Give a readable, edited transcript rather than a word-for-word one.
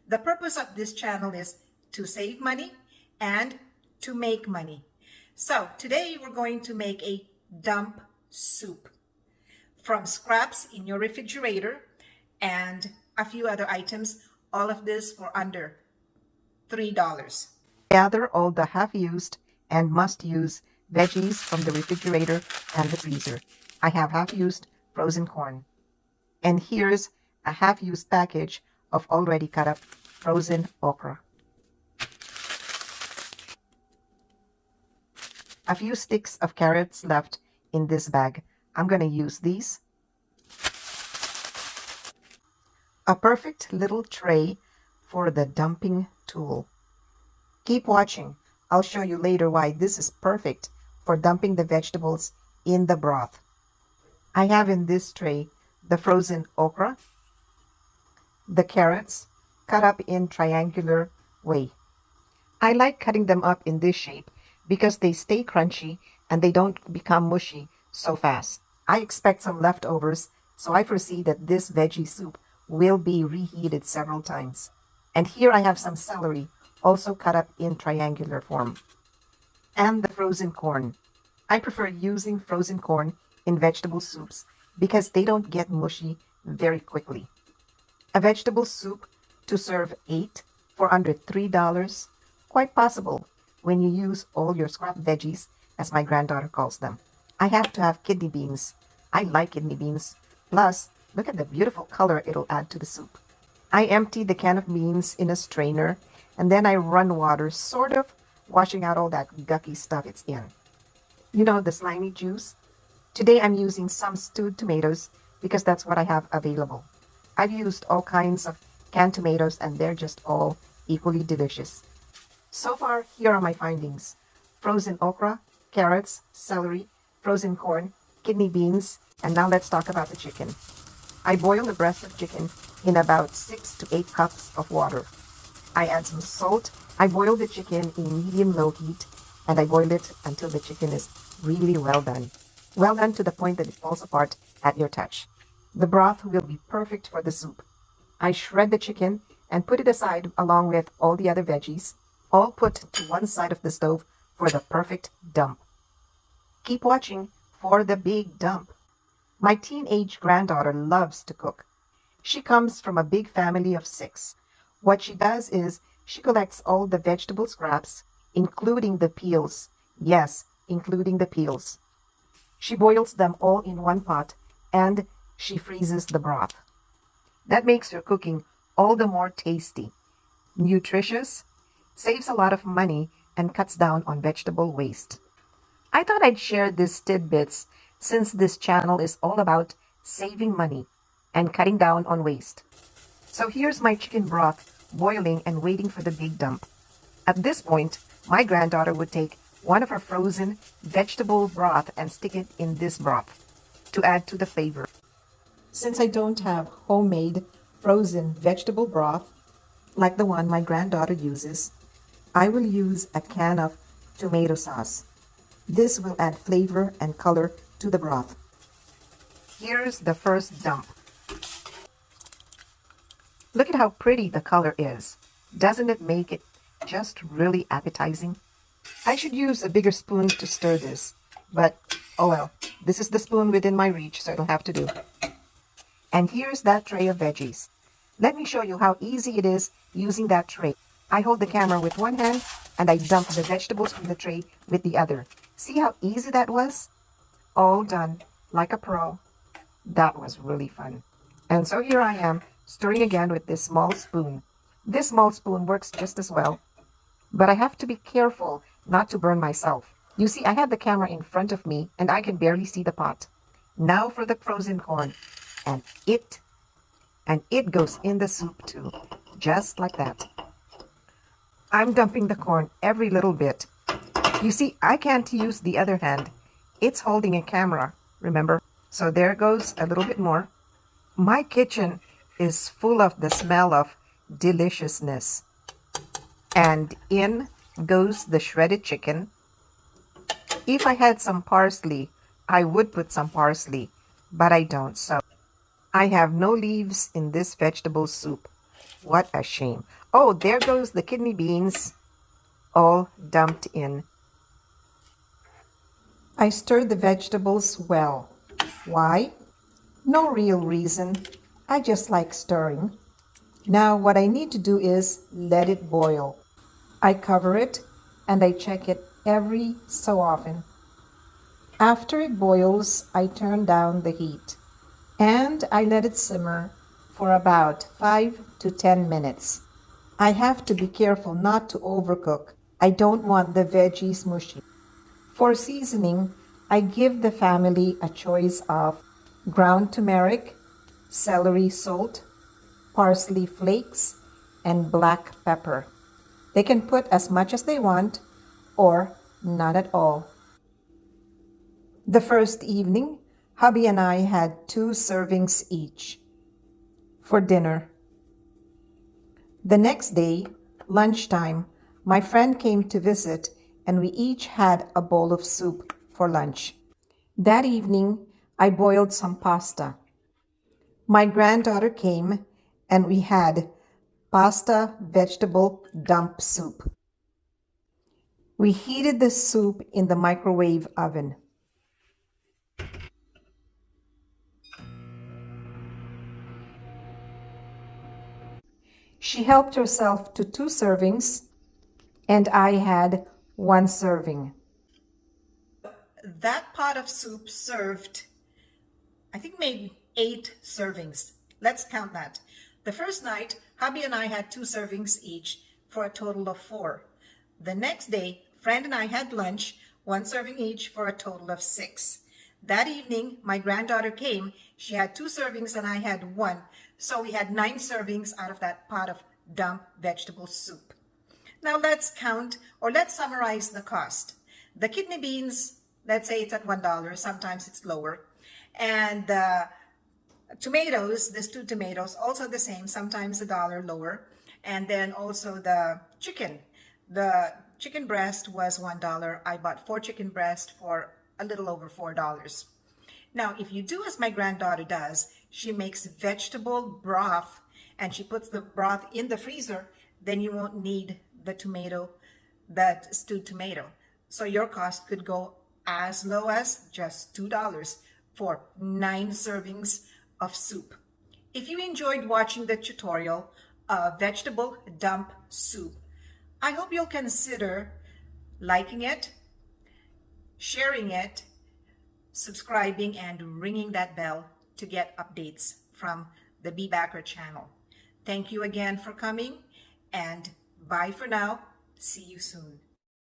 The purpose of this channel is to save money and to make money. So today we're going to make a dump soup from scraps in your refrigerator and a few other items, all of this for under $3. Gather all the half-used and must-use veggies from the refrigerator and the freezer. I have half-used frozen corn. And here's a half-used package of already cut up frozen okra. A few sticks of carrots left in this bag. I'm going to use these. A perfect little tray for the dumping tool. Keep watching. I'll show you later why this is perfect for dumping the vegetables in the broth. I have in this tray the frozen okra, the carrots cut up in triangular way. I like cutting them up in this shape because they stay crunchy and they don't become mushy so fast. I expect some leftovers, so I foresee that this veggie soup will be reheated several times. And here I have some celery, also cut up in triangular form. And the frozen corn. I prefer using frozen corn in vegetable soups because they don't get mushy very quickly. A vegetable soup to serve 8 for under $3, quite possible when you use all your scrap veggies, as my granddaughter calls them. I have to have kidney beans. I like kidney beans. Plus, look at the beautiful color it'll add to the soup. I empty the can of beans in a strainer, and then I run water, sort of washing out all that gucky stuff it's in. You know, the slimy juice? Today I'm using some stewed tomatoes because that's what I have available. I've used all kinds of canned tomatoes and they're just all equally delicious. So far, here are my findings. Frozen okra, carrots, celery, frozen corn, kidney beans, and now let's talk about the chicken. I boil the breast of chicken in about 6 to 8 cups of water. I add some salt. I boil the chicken in medium-low heat, and I boil it until the chicken is really well done. Well done to the point that it falls apart at your touch. The broth will be perfect for the soup. I shred the chicken and put it aside along with all the other veggies, all put to one side of the stove for the perfect dump. Keep watching for the big dump. My teenage granddaughter loves to cook. She comes from a big family of 6. What she does is she collects all the vegetable scraps, including the peels. Yes, including the peels. She boils them all in one pot and she freezes the broth. That makes her cooking all the more tasty, nutritious, saves a lot of money, and cuts down on vegetable waste. I thought I'd share these tidbits since this channel is all about saving money and cutting down on waste. So here's my chicken broth boiling and waiting for the big dump. At this point, my granddaughter would take one of her frozen vegetable broth and stick it in this broth to add to the flavor. Since I don't have homemade frozen vegetable broth like the one my granddaughter uses, I will use a can of tomato sauce. This will add flavor and color to the broth. Here's the first dump. Look at how pretty the color is. Doesn't it make it just really appetizing? I should use a bigger spoon to stir this, but oh well, this is the spoon within my reach, so it'll have to do. And here's that tray of veggies. Let me show you how easy it is using that tray. I hold the camera with one hand and I dump the vegetables from the tray with the other. See how easy that was? All done like a pro. That was really fun. And so here I am, stirring again with this small spoon. This small spoon works just as well, but I have to be careful not to burn myself. You see, I had the camera in front of me and I can barely see the pot. Now for the frozen corn. And it goes in the soup too, just like that. I'm dumping the corn every little bit. You see, I can't use the other hand. It's holding a camera, remember? So there goes a little bit more. My kitchen is full of the smell of deliciousness. And in goes the shredded chicken. If I had some parsley, I would put some parsley, but I don't, so I have no leaves in this vegetable soup. What a shame. Oh, there goes the kidney beans, all dumped in. I stirred the vegetables well. Why? No real reason. I just like stirring. Now what I need to do is let it boil. I cover it and I check it every so often. After it boils, I turn down the heat and I let it simmer for about 5 to 10 minutes. I have to be careful not to overcook. I don't want the veggies mushy. For seasoning, I give the family a choice of ground turmeric, celery salt, parsley flakes, and black pepper. They can put as much as they want or none at all. The first evening, hubby and I had 2 servings each for dinner. The next day, lunchtime, my friend came to visit and we each had a bowl of soup for lunch. That evening, I boiled some pasta. My granddaughter came and we had pasta vegetable dump soup. We heated the soup in the microwave oven. She helped herself to 2 servings and I had 1 serving. That pot of soup served, I think, made 8 servings. Let's count that. The first night, hubby and I had 2 servings each for a total of 4. The next day, friend and I had lunch, 1 serving each for a total of 6. That evening, my granddaughter came. She had 2 servings and I had 1. So we had 9 servings out of that pot of dump vegetable soup. Now let's count, or let's summarize the cost. The kidney beans, let's say it's at $1, sometimes it's lower. And the tomatoes, the stewed tomatoes, also the same, sometimes $1 lower. And then also the chicken. The chicken breast was $1. I bought 4 chicken breasts for a little over $4. Now, if you do as my granddaughter does, she makes vegetable broth and she puts the broth in the freezer, then you won't need the tomato, that stewed tomato. So your cost could go as low as just $2 for 9 servings of soup. If you enjoyed watching the tutorial of vegetable dump soup, I hope you'll consider liking it, sharing it, subscribing, and ringing that bell to get updates from the BethBacod channel. Thank you again for coming, and bye for now. See you soon.